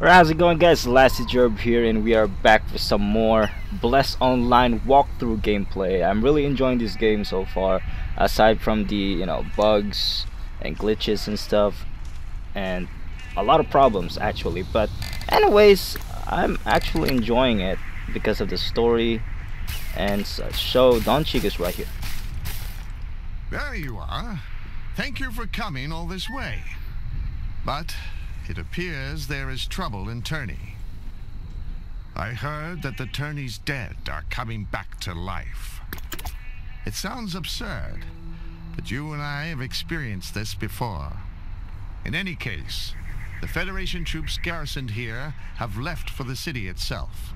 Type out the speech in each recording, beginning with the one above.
Alright, how's it going, guys? LastiJerb here, and we are back with some more Bless Online walkthrough gameplay. I'm really enjoying this game so far, aside from the bugs and glitches and stuff, and a lot of problems actually. But anyways, I'm actually enjoying it because of the story and such. So Don Chico's right here. There you are. Thank you for coming all this way. But it appears there is trouble in Turney. I heard that the Turney's dead are coming back to life. It sounds absurd, but you and I have experienced this before. In any case, the Federation troops garrisoned here have left for the city itself.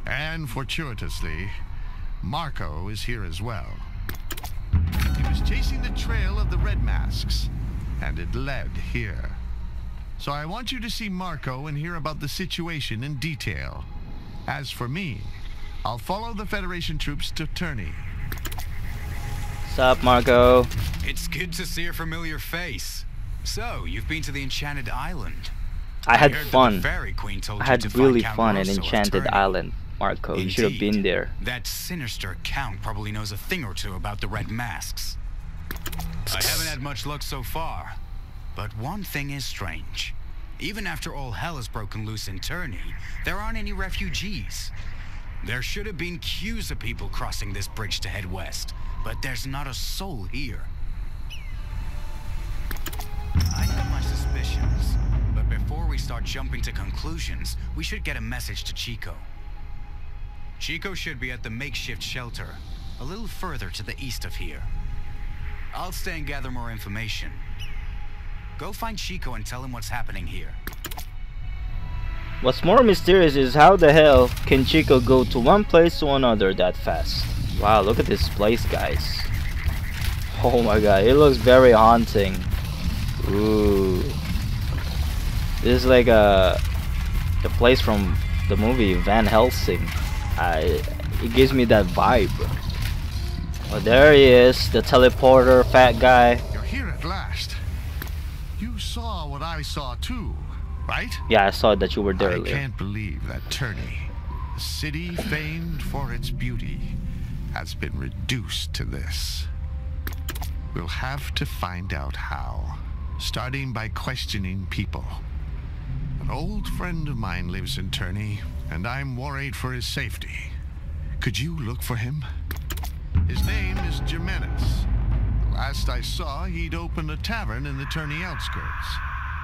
And fortuitously, Marco is here as well. He was chasing the trail of the Red Masks, and it led here. So I want you to see Marco and hear about the situation in detail. As for me, I'll follow the Federation troops to Turney. What's up, Marco? It's good to see a familiar face. So, you've been to the Enchanted Island. I had fun. Fairy Queen told I you had to really find fun Count at Rosso Enchanted Turney. Island, Marco. You should have been there. That sinister Count probably knows a thing or two about the Red Masks. I haven't had much luck so far. But one thing is strange. Even after all hell has broken loose in Turney, there aren't any refugees. There should have been queues of people crossing this bridge to head west, but there's not a soul here. I have my suspicions, but before we start jumping to conclusions, we should get a message to Chico. Chico should be at the makeshift shelter, a little further to the east of here. I'll stay and gather more information. Go find Chico and tell him what's happening here. What's more mysterious is how the hell can Chico go to one place to another that fast? Wow, look at this place, guys. Oh my god, it looks very haunting. Ooh. This is like the place from the movie Van Helsing. It gives me that vibe. Oh, there he is, the teleporter fat guy. You're here at last. You saw what I saw too, right? Yeah, I saw that you were there I earlier. can't believe that Turney, a city famed for its beauty, has been reduced to this. We'll have to find out how, starting by questioning people. An old friend of mine lives in Turney, and I'm worried for his safety. Could you look for him? His name is Jimenez. Last I saw, he'd opened a tavern in the Turney outskirts.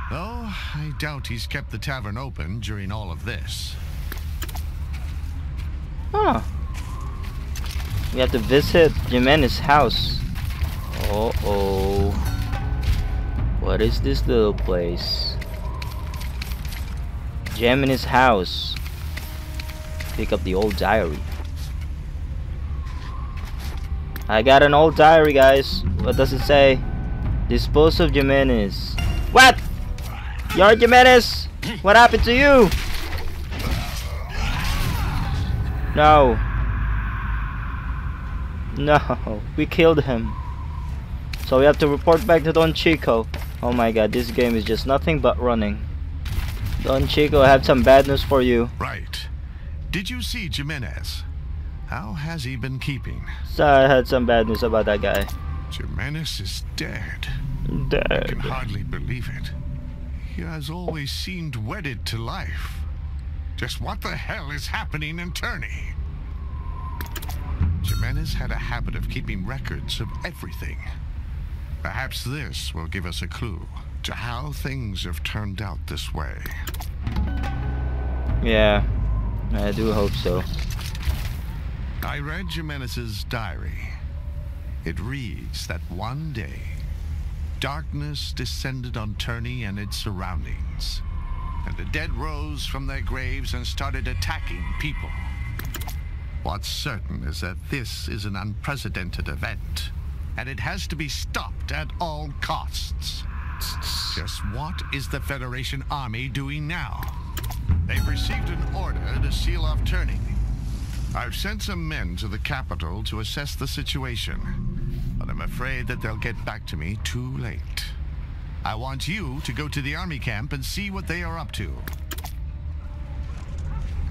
Though, I doubt he's kept the tavern open during all of this. Huh. We have to visit Jimenez's house. Uh-oh. What is this little place? Jimenez's house. Pick up the old diary. I got an old diary, guys. What does it say? Dispose of Jimenez. What? You're Jimenez? What happened to you? No. No. We killed him. So we have to report back to Don Chico. Oh my god, this game is just nothing but running. Don Chico, I have some bad news for you. Right. Did you see Jimenez? How has he been keeping? So I had some bad news about that guy. Jimenez is dead. I Dead. can hardly believe it. He has always seemed wedded to life. Just what the hell is happening in Turney? Jimenez had a habit of keeping records of everything. Perhaps this will give us a clue to how things have turned out this way. Yeah, I do hope so. I read Jimenez's diary. It reads that one day, darkness descended on Turney and its surroundings, and the dead rose from their graves and started attacking people. What's certain is that this is an unprecedented event, and it has to be stopped at all costs. Just what is the Federation Army doing now? They've received an order to seal off Turney. I've sent some men to the capital to assess the situation, but I'm afraid that they'll get back to me too late. I want you to go to the army camp and see what they are up to.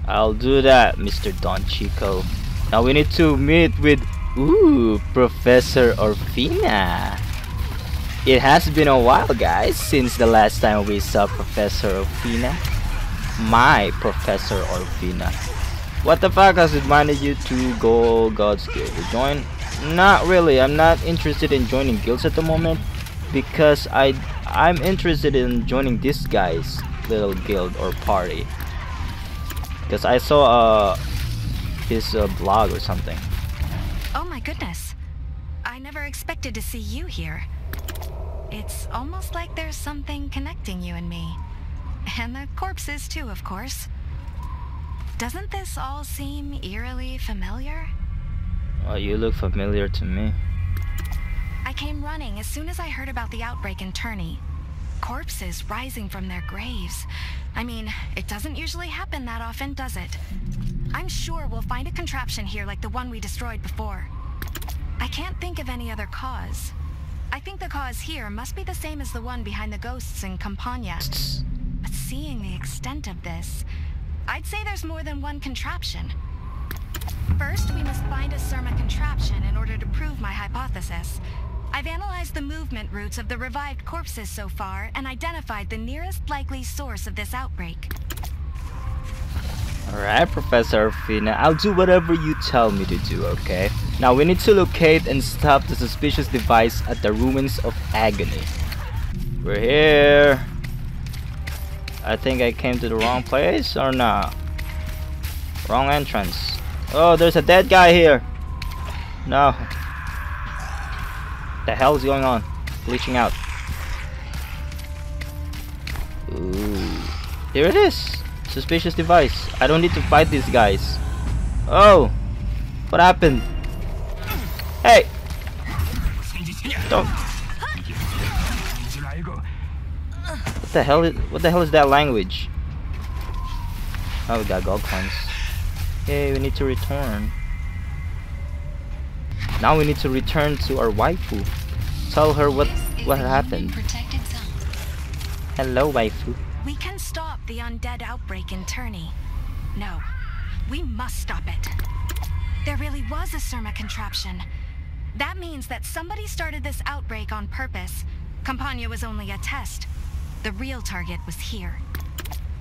I'll do that, Mr. Don Chico. Now we need to meet with Professor Orfina. It has been a while, guys, since the last time we saw Professor Orfina. My Professor Orfina. What the fuck has reminded you to go God's Guild? To join? Not really. I'm not interested in joining guilds at the moment because I'm interested in joining this guy's little guild or party. Because I saw his blog or something. Oh my goodness. I never expected to see you here. It's almost like there's something connecting you and me. And the corpses too, of course. Doesn't this all seem eerily familiar? Well, you look familiar to me. I came running as soon as I heard about the outbreak in Turney. Corpses rising from their graves. I mean, it doesn't usually happen that often, does it? I'm sure we'll find a contraption here like the one we destroyed before. I can't think of any other cause. I think the cause here must be the same as the one behind the ghosts in Campania. But seeing the extent of this, I'd say there's more than one contraption. First, we must find a Surma contraption in order to prove my hypothesis. I've analyzed the movement routes of the revived corpses so far and identified the nearest likely source of this outbreak. Alright, Professor Orfina, I'll do whatever you tell me to do, okay? Now we need to locate and stop the suspicious device at the ruins of Agony. We're here. I think I came to the wrong place or not? Wrong entrance. Oh, there's a dead guy here. No. What the hell is going on? Glitching out. Ooh. Here it is. Suspicious device. I don't need to fight these guys. Oh. What happened? Hey. Don't. What the hell is that language? Oh, we got gold coins. Hey, we need to return. Now we need to return to our waifu. Tell her what happened. Hello, waifu. We can stop the undead outbreak in Turney. No, we must stop it. There really was a Surma contraption. That means that somebody started this outbreak on purpose. Campania was only a test. The real target was here.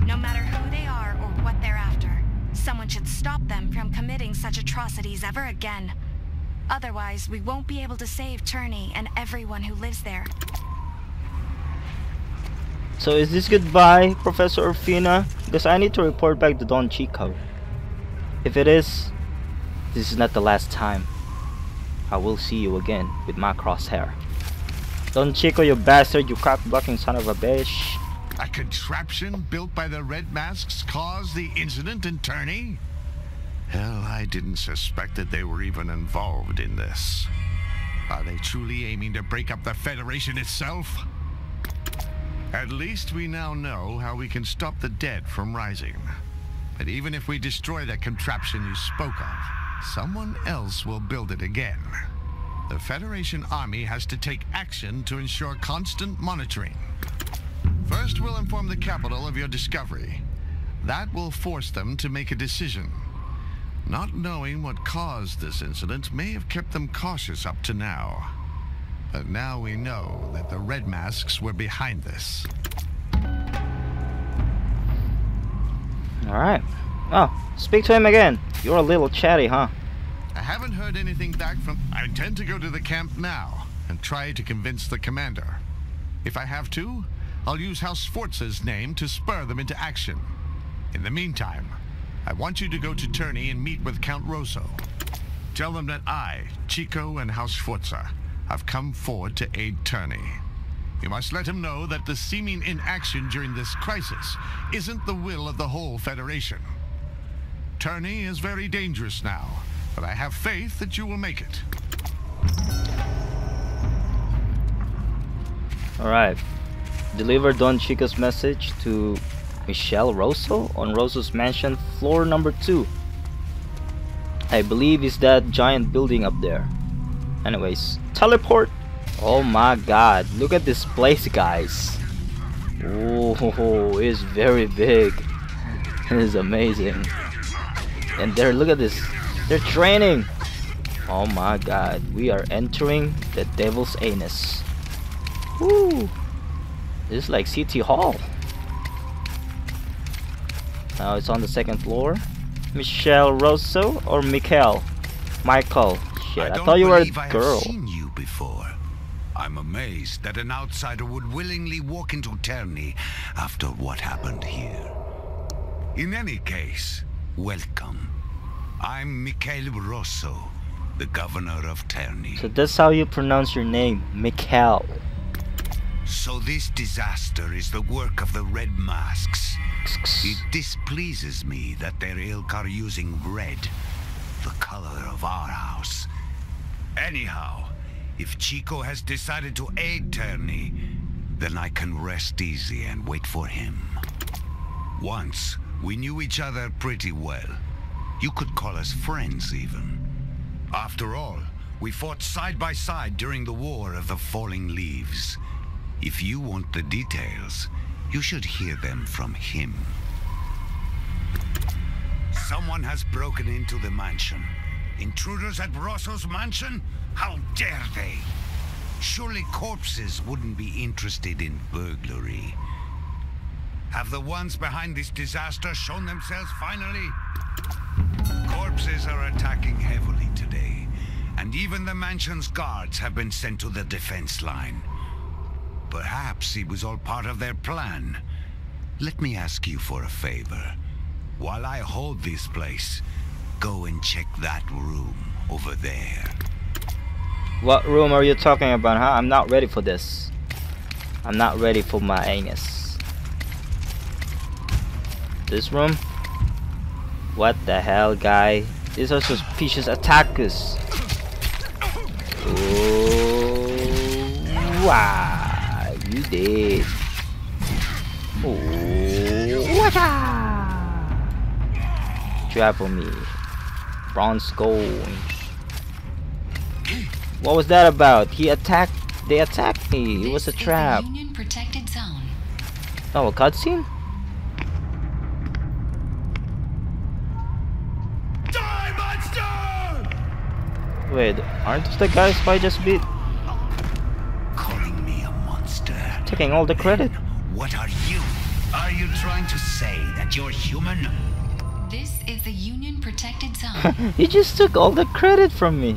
No matter who they are or what they're after, someone should stop them from committing such atrocities ever again. Otherwise, we won't be able to save Turney and everyone who lives there. So is this goodbye, Professor Orfina? Because I need to report back to Don Chico. If it is, this is not the last time. I will see you again with my crosshair. Don Chico, you bastard, you cock-blocking son of a bitch. A contraption built by the Red Masks caused the incident in Turney? Hell, I didn't suspect that they were even involved in this. Are they truly aiming to break up the Federation itself? At least we now know how we can stop the dead from rising. But even if we destroy that contraption you spoke of, someone else will build it again. The Federation Army has to take action to ensure constant monitoring. First, we'll inform the capital of your discovery. That will force them to make a decision. Not knowing what caused this incident may have kept them cautious up to now. But now we know that the Red Masks were behind this. Alright. Oh, speak to him again. You're a little chatty, huh? I haven't heard anything back from... I intend to go to the camp now and try to convince the commander. If I have to, I'll use House Sforza's name to spur them into action. In the meantime, I want you to go to Turney and meet with Count Rosso. Tell them that I, Chico, and House Sforza have come forward to aid Turney. You must let him know that the seeming inaction during this crisis isn't the will of the whole Federation. Turney is very dangerous now, but I have faith that you will make it. Alright. Deliver Don Chico's message to Michelle Rosso on Rosso's mansion, floor number 2. I believe it's that giant building up there. Anyways, teleport. Oh my god, look at this place, guys. Oh, it's very big. It is amazing. And they're, look at this. They're training. Oh my god. We are entering the devil's anus. Woo. This is like City Hall. Now it's on the second floor. Michelle Rosso or Michael? Michael. Shit, I thought you were a girl. I've seen you before. I'm amazed that an outsider would willingly walk into Terni after what happened here. In any case, welcome. I'm Michael Rosso, the governor of Terni. So that's how you pronounce your name, Michael. So this disaster is the work of the Red Masks. It displeases me that their ilk are using red, the color of our house. Anyhow, if Chico has decided to aid Terni, then I can rest easy and wait for him. Once, we knew each other pretty well. You could call us friends, even. After all, we fought side by side during the War of the Falling Leaves. If you want the details, you should hear them from him. Someone has broken into the mansion. Intruders at Rosso's mansion? How dare they? Surely corpses wouldn't be interested in burglary. Have the ones behind this disaster shown themselves finally? Corpses are attacking heavily today, and even the mansion's guards have been sent to the defense line. Perhaps it was all part of their plan. Let me ask you for a favor. While I hold this place, go and check that room over there. What room are you talking about, huh? I'm not ready for this. I'm not ready for my anus. This room? What the hell, guy? These are suspicious attackers. Oh, wow, you dead. Oh, waka! Trap on me. Bronze gold. What was that about? They attacked me. It was a trap. Union protected zone. Oh, a cutscene? Wait, aren't those the guys I just beat? Calling me a monster. Taking all the credit. What are you? Are you trying to say that you're human? This is the Union protected zone. You just took all the credit from me.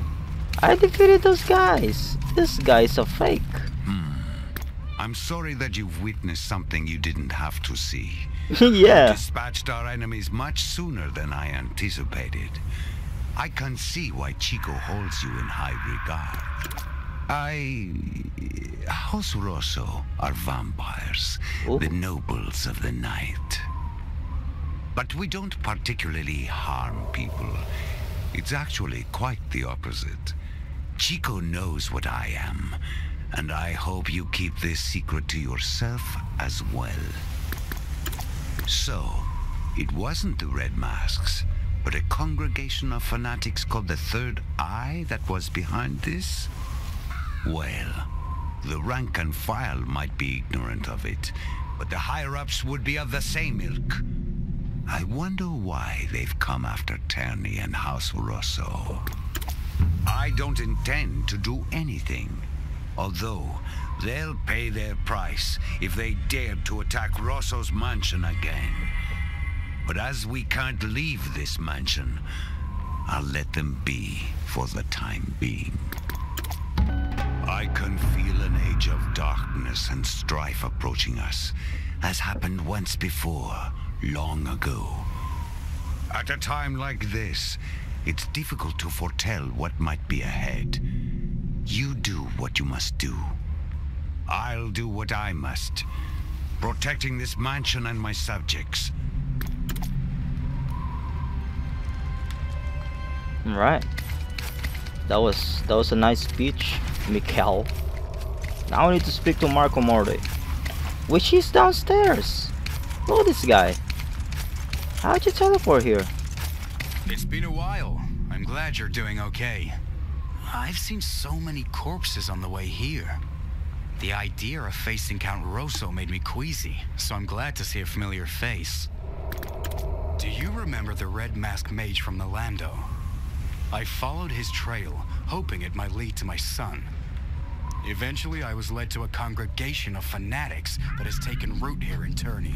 I defeated those guys. This guy's a fake. I'm sorry that you've witnessed something you didn't have to see. Yeah. You dispatched our enemies much sooner than I anticipated. I can see why Chico holds you in high regard. House Rosso are vampires, Ooh. the nobles of the night. But we don't particularly harm people. It's actually quite the opposite. Chico knows what I am, and I hope you keep this secret to yourself as well. So, it wasn't the Red Masks, but a congregation of fanatics called the Third Eye that was behind this? Well, the rank and file might be ignorant of it, but the higher-ups would be of the same ilk. I wonder why they've come after Terni and House Rosso. I don't intend to do anything, although they'll pay their price if they dare to attack Rosso's mansion again. But as we can't leave this mansion, I'll let them be for the time being. I can feel an age of darkness and strife approaching us, as happened once before, long ago. At a time like this, it's difficult to foretell what might be ahead. You do what you must do. I'll do what I must, protecting this mansion and my subjects. Right. That was a nice speech, Mikkel. Now I need to speak to Marco Morte. Which is downstairs. Look at this guy. How'd you teleport here? It's been a while. I'm glad you're doing okay. I've seen so many corpses on the way here. The idea of facing Count Rosso made me queasy, so I'm glad to see a familiar face. Do you remember the Red Mask Mage from the Lando? I followed his trail, hoping it might lead to my son. Eventually, I was led to a congregation of fanatics that has taken root here in Turney.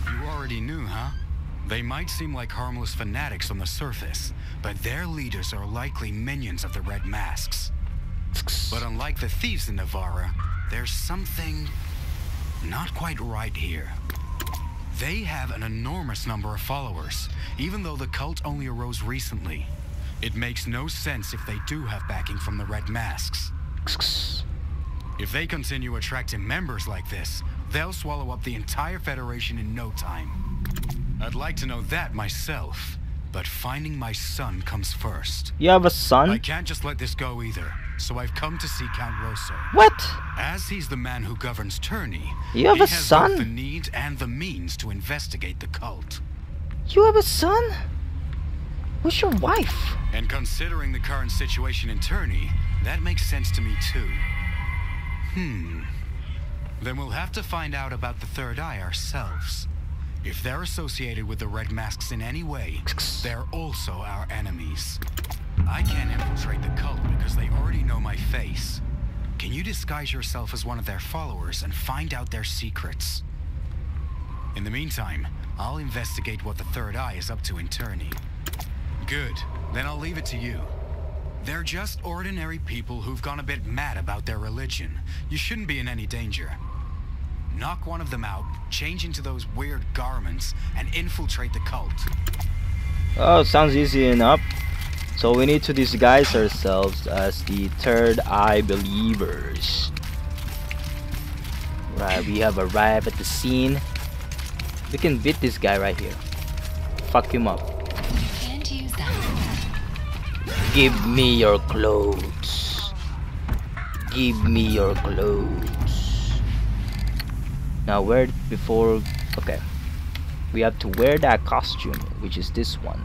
You already knew, huh? They might seem like harmless fanatics on the surface, but their leaders are likely minions of the Red Masks. But unlike the thieves in Navarra, there's something not quite right here. They have an enormous number of followers, even though the cult only arose recently. It makes no sense if they do have backing from the Red Masks. If they continue attracting members like this, they'll swallow up the entire Federation in no time. I'd like to know that myself, but finding my son comes first. You have a son? I can't just let this go either, so I've come to see Count Rosso. What? As he's the man who governs Turney, You have he a has son? both the need and the means to investigate the cult. You have a son? Who's your wife? And considering the current situation in Turney, that makes sense to me too. Then we'll have to find out about the Third Eye ourselves. If they're associated with the Red Masks in any way, they're also our enemies. I can't infiltrate the cult because they already know my face. Can you disguise yourself as one of their followers and find out their secrets? In the meantime, I'll investigate what the Third Eye is up to in Turney. Good. Then I'll leave it to you. They're just ordinary people who've gone a bit mad about their religion. You shouldn't be in any danger. Knock one of them out, change into those weird garments, and infiltrate the cult. Oh, sounds easy enough. So we need to disguise ourselves as the Third Eye Believers. Right, we have arrived at the scene. We can beat this guy right here. Fuck him up. Can't use that. Give me your clothes. Give me your clothes. Now wear before. Okay. We have to wear that costume, which is this one.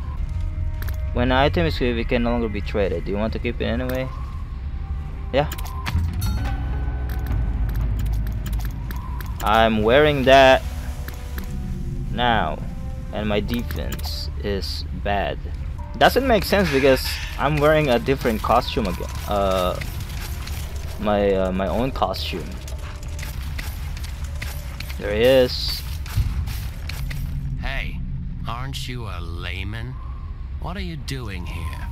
When an item is cleared, it can no longer be traded. Do you want to keep it anyway? Yeah. I'm wearing that now, and my defense is bad. Doesn't make sense because I'm wearing a different costume again. My own costume. There he is. Hey, aren't you a layman? What are you doing here?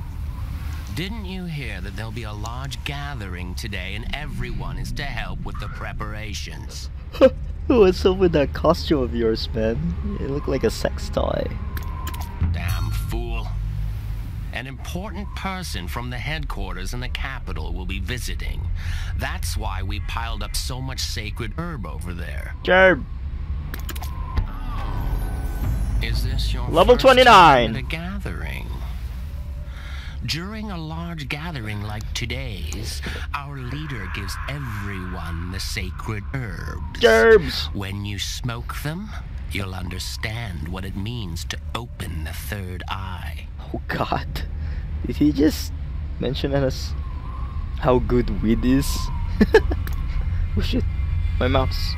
Didn't you hear that there'll be a large gathering today and everyone is to help with the preparations? What's up with that costume of yours, man? You look like a sex toy. Damn fool. An important person from the headquarters in the capital will be visiting. That's why we piled up so much sacred herb over there. Jerb. Is this your Level first 29 time at a gathering? During a large gathering like today's, our leader gives everyone the sacred herbs. Gerbs. When you smoke them, you'll understand what it means to open the third eye. Oh god. Did he just mention us how good weed is? Oh shit. My mouse.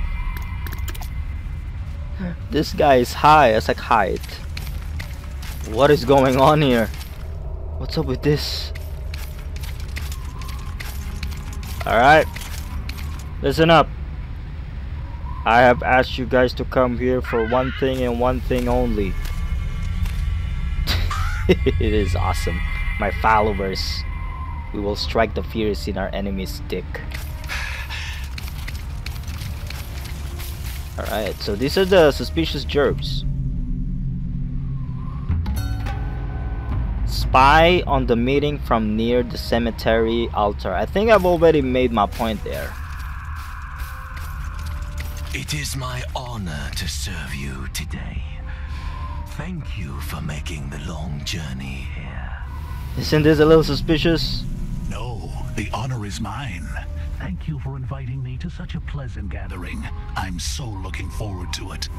This guy is high as a kite. What is going on here? What's up with this? Alright. Listen up. I have asked you guys to come here for one thing and one thing only. It is awesome. My followers. We will strike the fears in our enemy's dick. Alright, so these are the suspicious gerbs. Spy on the meeting from near the cemetery altar. I think I've already made my point there. It is my honor to serve you today. Thank you for making the long journey here. Isn't this a little suspicious? No, the honor is mine. Thank you for inviting me to such a pleasant gathering. I'm so looking forward to it.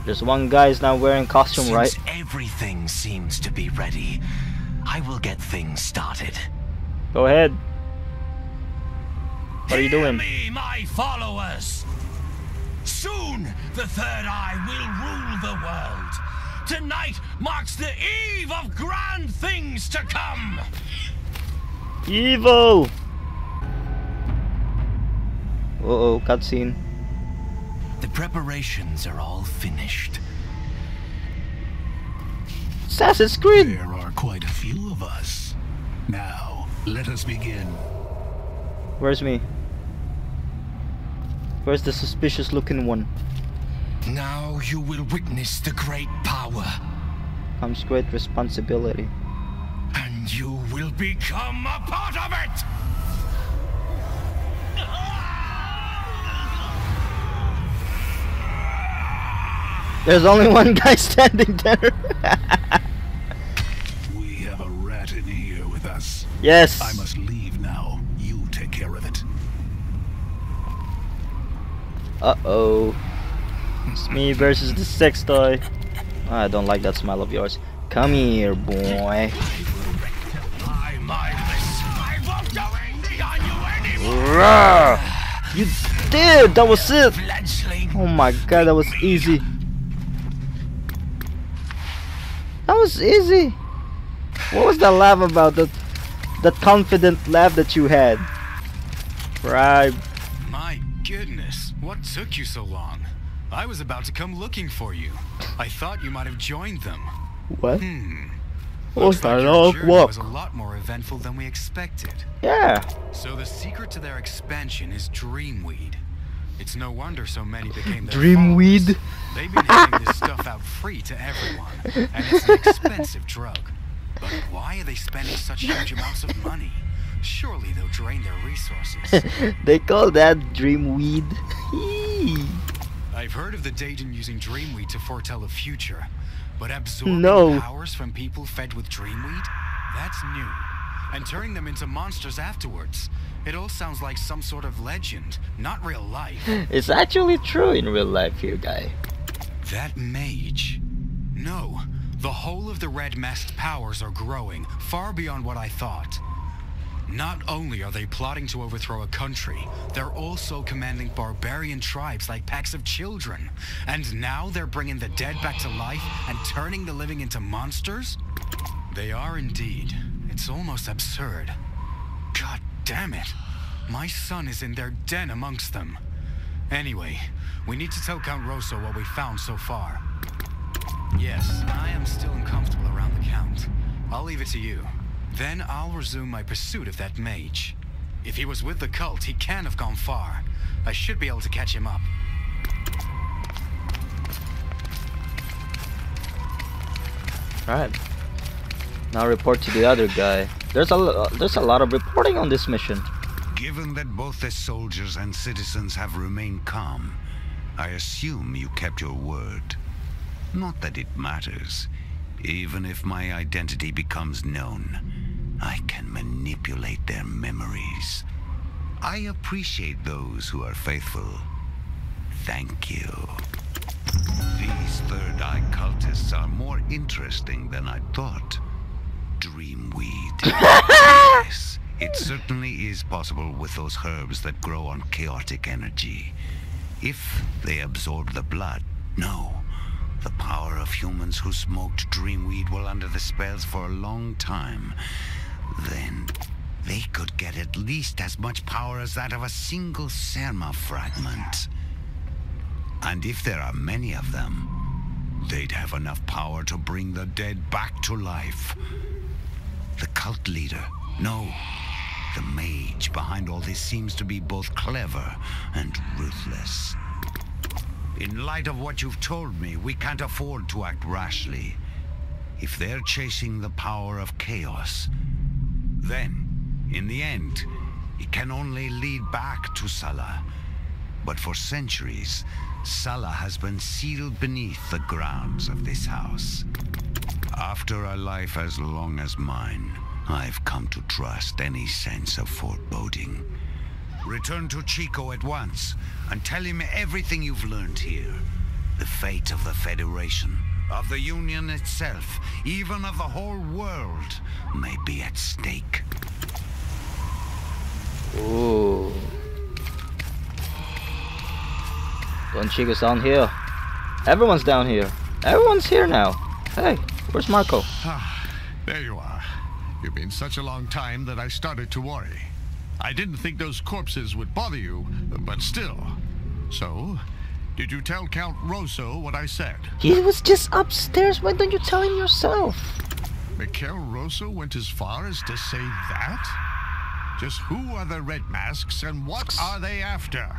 There's one guy's not wearing costume, Since right? everything seems to be ready, I will get things started. Go ahead. What are you doing? Hear me, my followers! Soon, the Third Eye will rule the world. Tonight marks the eve of grand things to come. Evil! Uh-oh, cutscene. The preparations are all finished. Assassin's Creed! There are quite a few of us. Now, let us begin. Where's me? Where's the suspicious looking one? Now you will witness the great power. Comes great responsibility. And you will become a part of it! There's only one guy standing there. We have a rat in here with us. Yes. I must leave now. You take care of it. Uh-oh. It's me versus the sex toy. I don't like that smile of yours. Come here, boy. Rawr! You did! That was it! Oh my god, that was easy. That was easy. What was that laugh about? That confident laugh that you had. Right. My goodness, what took you so long? I was about to come looking for you. I thought you might have joined them. What? Looks like your journey was a lot more eventful than we expected. Yeah. So the secret to their expansion is Dreamweed. It's no wonder so many became their Dreamweed? followers. They've been handing this stuff out free to everyone, and it's an expensive drug. But why are they spending such huge amounts of money? Surely they'll drain their resources. They call that Dreamweed. I've heard of the Dayton using Dreamweed to foretell the future, but absorbing powers from people fed with Dreamweed? That's new. And turning them into monsters afterwards. It all sounds like some sort of legend, not real life. It's actually true in real life here, guy. That mage? No. The whole of the Red Mask's powers are growing, far beyond what I thought. Not only are they plotting to overthrow a country, they're also commanding barbarian tribes like packs of children. And now they're bringing the dead back to life and turning the living into monsters? They are indeed. It's almost absurd. God damn it. My son is in their den amongst them. Anyway, we need to tell Count Rosso what we found so far. Yes, I am still uncomfortable around the Count. I'll leave it to you. Then I'll resume my pursuit of that mage. If he was with the cult, he can't have gone far. I should be able to catch him up. Right. Now report to the other guy. There's a lot of reporting on this mission. Given that both the soldiers and citizens have remained calm, I assume you kept your word. Not that it matters. Even if my identity becomes known, I can manipulate their memories. I appreciate those who are faithful. Thank you. These Third Eye cultists are more interesting than I thought. Dreamweed. Yes, it certainly is possible with those herbs that grow on chaotic energy. If they absorb the blood, no. The power of humans who smoked Dreamweed while under the spells for a long time. Then they could get at least as much power as that of a single Serma fragment. And if there are many of them, they'd have enough power to bring the dead back to life. The cult leader, no, the mage behind all this seems to be both clever and ruthless. In light of what you've told me, we can't afford to act rashly. If they're chasing the power of chaos, then, in the end, it can only lead back to Sala. But for centuries, Sala has been sealed beneath the grounds of this house. After a life as long as mine, I've come to trust any sense of foreboding. Return to Chico at once, and tell him everything you've learned here. The fate of the Federation, of the Union itself, even of the whole world, may be at stake. Ooh. Don Chico's down here. Everyone's down here. Everyone's here now. Hey, where's Marco? Ah, there you are. You've been such a long time that I started to worry. I didn't think those corpses would bother you, but still. So, did you tell Count Rosso what I said? He was just upstairs. Why don't you tell him yourself? Mikhail Rosso went as far as to say that? Just who are the Red Masks and what are they after?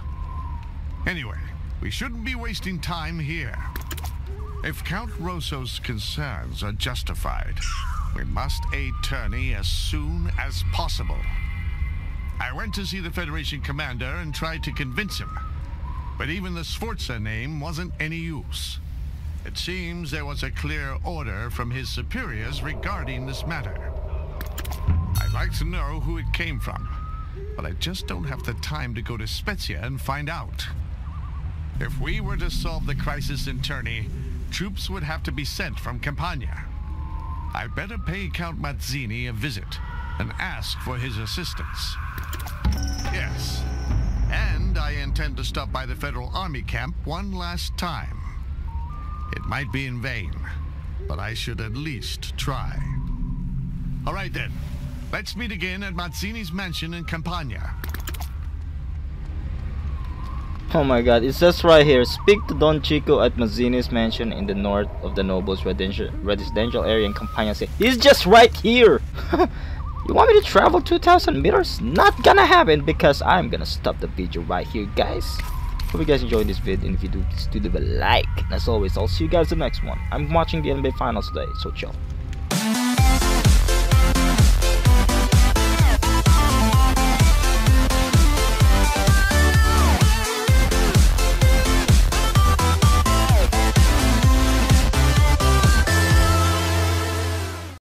Anyway, we shouldn't be wasting time here. If Count Rosso's concerns are justified, we must aid Turney as soon as possible. I went to see the Federation commander and tried to convince him, but even the Sforza name wasn't any use. It seems there was a clear order from his superiors regarding this matter. I'd like to know who it came from, but I just don't have the time to go to Spezia and find out. If we were to solve the crisis in Turney, troops would have to be sent from Campania. I better pay Count Mazzini a visit and ask for his assistance. Yes, and I intend to stop by the Federal Army camp one last time. It might be in vain, but I should at least try. All right then, let's meet again at Mazzini's mansion in Campania. Oh my god, it says right here, speak to Don Chico at Mazzini's mansion in the north of the Noble's residential area in Campania City. He's just right here! You want me to travel 2,000 meters? Not gonna happen, because I'm gonna stop the video right here, guys. Hope you guys enjoyed this video, and if you do, please do leave a like. And as always, I'll see you guys in the next one. I'm watching the NBA Finals today, so chill.